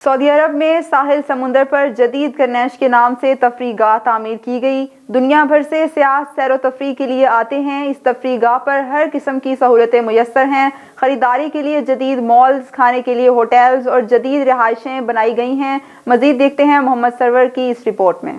Saudi अरब में साहिल समुंदर पर जदीद करनैश के नाम से तफरीगाह तामीर की गई। दुनिया भर से सियाह सैर व तफरीह के लिए आते हैं। इस तफरीगाह पर हर किस्म की सहूलतें मुयस्सर हैं। ख़रीदारी के लिए जदीद मॉल्स, खाने के लिए होटल्स और जदीद रिहाइशें बनाई गई हैं। मज़ीद देखते हैं मोहम्मद सरवर की इस रिपोर्ट में।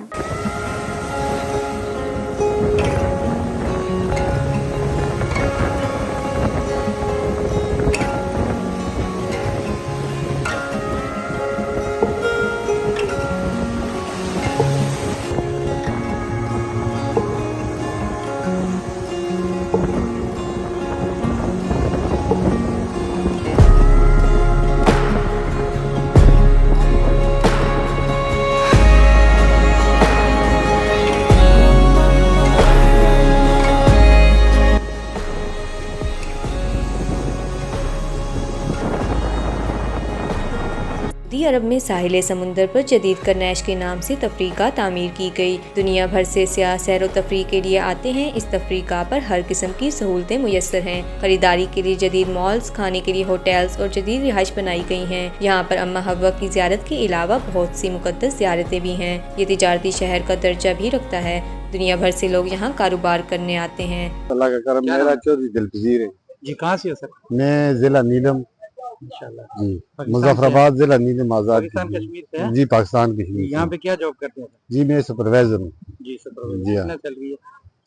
सऊदी अरब में साहिल समुंदर पर जदीद करनैश के नाम से तफरीगाह तामीर की गई। दुनिया भर से सियाह सैर व तफरीह के लिए आते हैं। इस तफरीगाह पर हर किस्म की सहूलतें मुयस्सर हैं। खरीदारी के लिए जदीद मॉल्स, खाने के लिए होटल्स और जदीद रिहाइश बनाई गई हैं। यहाँ पर अम्मा हव्वा की ज़ियारत के अलावा बहुत सी मुक़द्दस ज़ियारतें भी हैं। ये तिजारती शहर का दर्जा भी रखता है। दुनिया भर से लोग यहाँ कारोबार करने आते हैं। अल्लाह का करम, मेरा चौधरी दिलपजीर है जी। कहाँ से हो सर? मैं जिला नीलम इंशाल्लाह जी, मुजफ्फराबाद जिला नीलम आजाद पाकिस्तान कश्मीर से हैं? जी, पाकिस्तान कश्मीर यहाँ पे क्या जॉब करते हैं सर? जी, मैं सुपरवाइजर हूँ जी सुपरवाइजर। जी। कितना सैलरी है?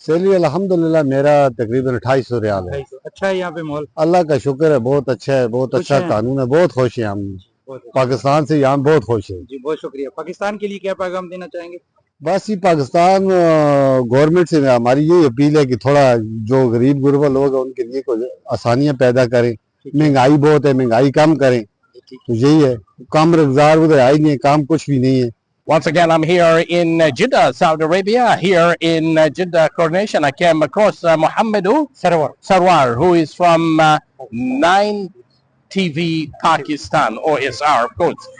सैलरी अल्हम्दुलिल्लाह मेरा तकरीबन 2800 रियाल है। 250। अच्छा है यहाँ पे मॉल? अल्लाह का शुक्र है, बहुत अच्छा है, बहुत अच्छा कानून है, बहुत खुश है हम पाकिस्तान से, यहाँ बहुत खुश है जी। बहुत शुक्रिया। पाकिस्तान के लिए क्या पैगाम देना चाहेंगे? बस ये पाकिस्तान गवर्नमेंट से हमारी ये अपील है कि थोड़ा जो गरीब गुरबा लोग हैं उनके लिए कुछ आसानियाँ पैदा करें। महंगाई बहुत है, महंगाई कम करें, तो यही है। कम रोजगार उधर आई नहीं है, काम कुछ भी नहीं है। Once again, I'm here in Jeddah, Saudi Arabia. Here in Jeddah Coronation, I came across Mohammed Sarwar, who is from 9 TV Pakistan, OSR, of course.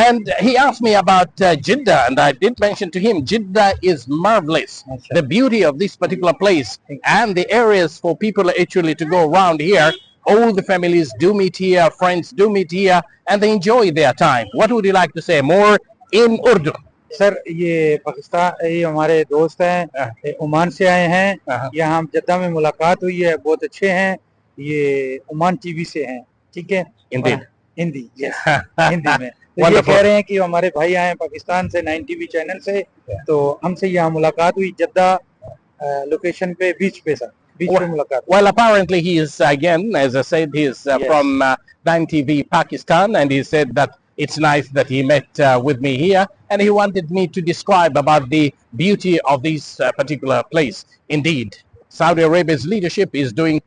And he asked me about Jeddah, and I did mention to him, Jeddah is marvelous. The beauty of this particular place and the areas for people actually to go around here. All the families do meet here, friends do meet here, and they enjoy their time. What would you like to say more in Urdu? Sir ये पाकिस्तान, ये हमारे दोस्त हैं, Oman से आए हैं। यहाँ हम जद्दा में मुलाकात हुई है, बहुत अच्छे हैं। ये ओमान टीवी से हैं, ठीक है? हिंदी यस हिंदी में। तो ये कह रहे हैं कि हमारे भाई आए हैं पाकिस्तान से 9 टीवी चैनल से, तो हमसे यहाँ मुलाकात हुई जद्दा लोकेशन पे, बीच पे sir. Well, apparently he is, again, as I said, he is from 9 TV Pakistan, and he said that it's nice that he met with me here, and he wanted me to describe about the beauty of this particular place. Indeed, Saudi Arabia's leadership is doing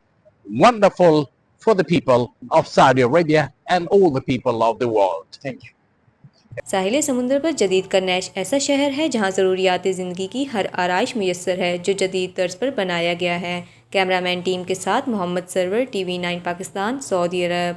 wonderful for the people of Saudi Arabia and all the people of the world. Thank you. साहिल समुंदर पर जदीद करनैश ऐसा शहर है जहाँ ज़रूरियात ज़िंदगी की हर आराइश मुयस्सर है, जो जदीद तर्ज पर बनाया गया है। कैमरामैन टीम के साथ मोहम्मद सरवर, TV9 पाकिस्तान, सऊदी अरब।